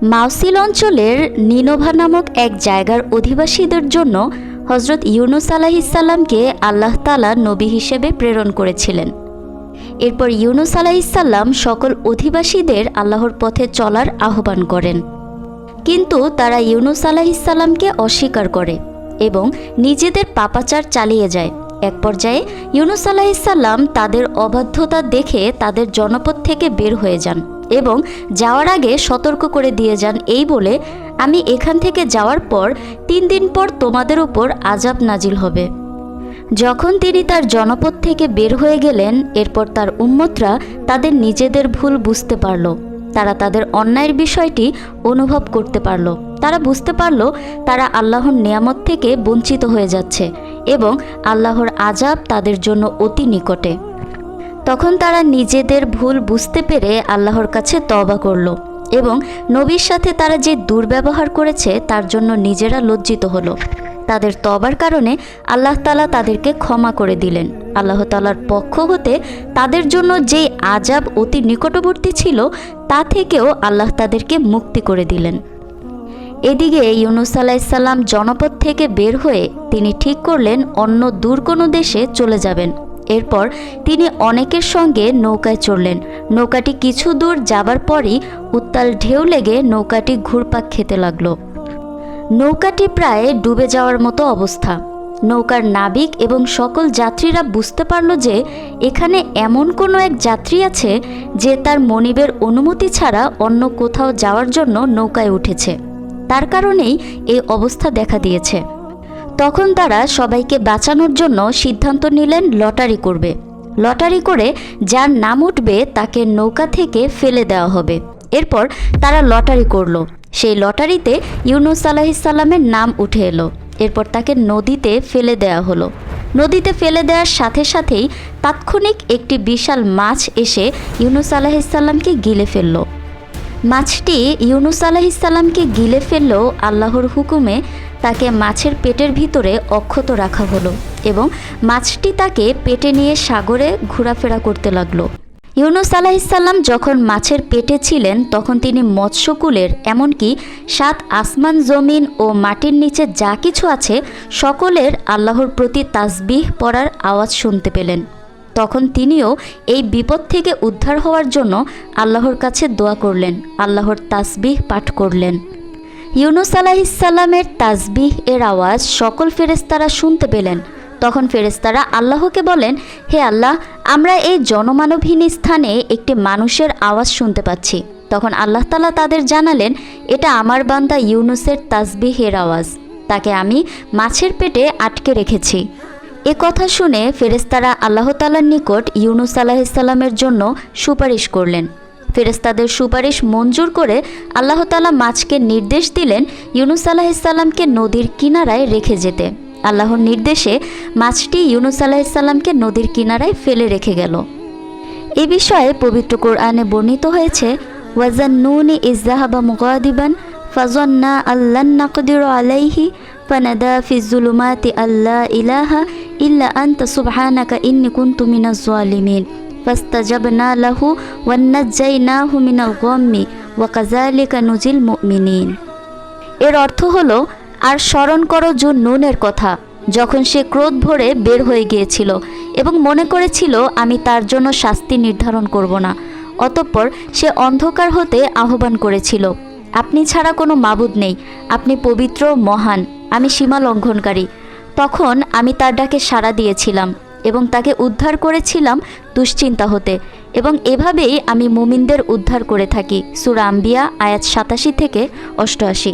মাউসিল অঞ্চলের নিনোভা নামক এক জায়গার অধিবাসীদের জন্য হজরত ইউনুস আলাইহিসসালামকে আল্লাহ তাআলা নবী হিসেবে প্রেরণ করেছিলেন। এরপর ইউনুস আলাইহিসসালাম সকল অধিবাসীদের আল্লাহর পথে চলার আহ্বান করেন, কিন্তু তারা ইউনুস আলাইহিসসালামকে অস্বীকার করে এবং নিজেদের পাপাচার চালিয়ে যায়। এক পর্যায়ে ইউনুস আলাইহিসসালাম তাদের অবাধ্যতা দেখে তাদের জনপদ থেকে বের হয়ে যান এবং যাওয়ার আগে সতর্ক করে দিয়ে যান এই বলে, আমি এখান থেকে যাওয়ার পর 3 দিন পর তোমাদের উপর আযাব নাজিল হবে। যখন তিনি তার জনপদ থেকে বের হয়ে গেলেন, এরপর তার উম্মতরা তাদের নিজেদের ভুল বুঝতে পারল। তারা তাদের অন্যায়ের বিষয়টি অনুভব করতে পারল। তারা বুঝতে পারল তারা আল্লাহর নিয়ামত থেকে বঞ্চিত হয়ে যাচ্ছে এবং আল্লাহর আযাব তাদের জন্য অতি নিকটে। তখন তারা নিজেদের ভুল বুঝতে পেরে আল্লাহর কাছে তওবা করল এবং নবীর সাথে তারা যে দুর্ব্যবহার করেছে তার জন্য নিজেরা লজ্জিত হলো। তাদের তওবার কারণে আল্লাহ তাআলা তাদেরকে ক্ষমা করে দিলেন। আল্লাহ তাআলার পক্ষ হতে তাদের জন্য যে আযাব অতি নিকটবর্তী ছিল তা থেকেও আল্লাহ তাদেরকে মুক্তি করে দিলেন। এদিকে ইউনুস আলাইহিসসালাম জনপদ থেকে বের হয়ে তিনি ঠিক করলেন অন্য দূর কোনো দেশে চলে যাবেন। এরপর তিনি অনেকের সঙ্গে নৌকায় চড়লেন। নৌকাটি কিছু দূর যাবার পরই উত্তাল ঢেউ লেগে নৌকাটি ঘুরপাক খেতে লাগলো। নৌকাটি প্রায় ডুবে যাওয়ার মতো অবস্থা। নৌকার নাবিক এবং সকল যাত্রীরা বুঝতে পারল যে এখানে এমন কোনো এক যাত্রী আছে যে তার মনিবের অনুমতি ছাড়া অন্য কোথাও যাওয়ার জন্য নৌকায় উঠেছে। তার কারণেই এই অবস্থা দেখা দিয়েছে। তখন তারা সবাইকে বাঁচানোর জন্য সিদ্ধান্ত নিলেন লটারি করবে। লটারি করে যার নাম উঠবে তাকে নৌকা থেকে ফেলে দেওয়া হবে। এরপর তারা লটারি করল। সেই লটারিতে ইউনুস আলাইহিসসালামের নাম উঠে এলো। এরপর তাকে নদীতে ফেলে দেওয়া হলো। নদীতে ফেলে দেওয়ার সাথে সাথেই তাৎক্ষণিক একটি বিশাল মাছ এসে ইউনুস আলাইহিসসালামকে গিলে ফেলল। মাছটি ইউনুস আলাইহিসসালামকে গিলে ফেললেও আল্লাহর হুকুমে তাকে মাছের পেটের ভিতরে অক্ষত রাখা হলো এবং মাছটি তাকে পেটে নিয়ে সাগরে ঘোরাফেরা করতে লাগলো। ইউনুস আলাইহিসসালাম যখন মাছের পেটে ছিলেন তখন তিনি মৎস্যকুলের এমনকি 7 আসমান জমিন ও মাটির নিচে যা কিছু আছে সকলের আল্লাহর প্রতি তাসবিহ পড়ার আওয়াজ শুনতে পেলেন। তখন তিনিও এই বিপদ থেকে উদ্ধার হওয়ার জন্য আল্লাহর কাছে দোয়া করলেন, আল্লাহর তাসবিহ পাঠ করলেন। ইউনুস আলাইহিসসালামের তাসবিহ এর আওয়াজ সকল ফেরেশতারা শুনতে পেলেন। তখন ফেরেশতারা আল্লাহকে বলেন, হে আল্লাহ, আমরা এই জনমানবহীন স্থানে একটি মানুষের আওয়াজ শুনতে পাচ্ছি। তখন আল্লাহ তাআলা তাদের জানালেন, এটা আমার বান্দা ইউনুসের তাসবিহের আওয়াজ, তাকে আমি মাছের পেটে আটকে রেখেছি। এ কথা শুনে ফেরেশতারা আল্লাহ তাআলার নিকট ইউনুস আলাইহিসসালামের জন্য সুপারিশ করলেন। ফেরেশতাদের সুপারিশ মঞ্জুর করে আল্লাহ তাআলা মাছকে নির্দেশ দিলেন ইউনুস আলাইহিসসালামকে নদীর কিনারায় রেখে যেতে। আল্লাহর নির্দেশে মাছটি ইউনুস আলাইহিসসালামকে নদীর কিনারায় ফেলে রেখে গেল। এ বিষয়ে পবিত্র কোরআনে বর্ণিত হয়েছে, ওয়াজান্নুনি ইয যাহাবা মুগাদিবান ফাযান্না আল্লান নাকদিরু আলাইহি ফানাদা ফিজ যুলুমাতি আল্লা ইলাহা ইল্লা আনতা সুবহানাকা ইন্নী কুনতু মিনাজ জালিমিন ফাস্তাজাবনা লাহু ওয়ান্নাজাইনাহু মিনাল গাম্মি ওয়া কাযালিকা নুজিল মুমিনিন। এর অর্থ হলো, আর স্মরণ করো জুন্নুনের কথা, যখন সে ক্রোধ ভরে বের হয়ে গিয়েছিল এবং মনে করেছিল আমি তার জন্য শাস্তি নির্ধারণ করব না। অতঃপর সে অন্ধকার হতে আহ্বান করেছিল, আপনি ছাড়া কোনো মাবুদ নেই, আপনি পবিত্র মহান, আমি সীমা লঙ্ঘনকারী। তখন আমি তার ডাকে সাড়া দিয়েছিলাম এবং তাকে উদ্ধার করেছিলাম দুশ্চিন্তা হতে, এবং এভাবেই আমি মুমিনদের উদ্ধার করে থাকি। সূরা আম্বিয়া আয়াত 87 থেকে 88।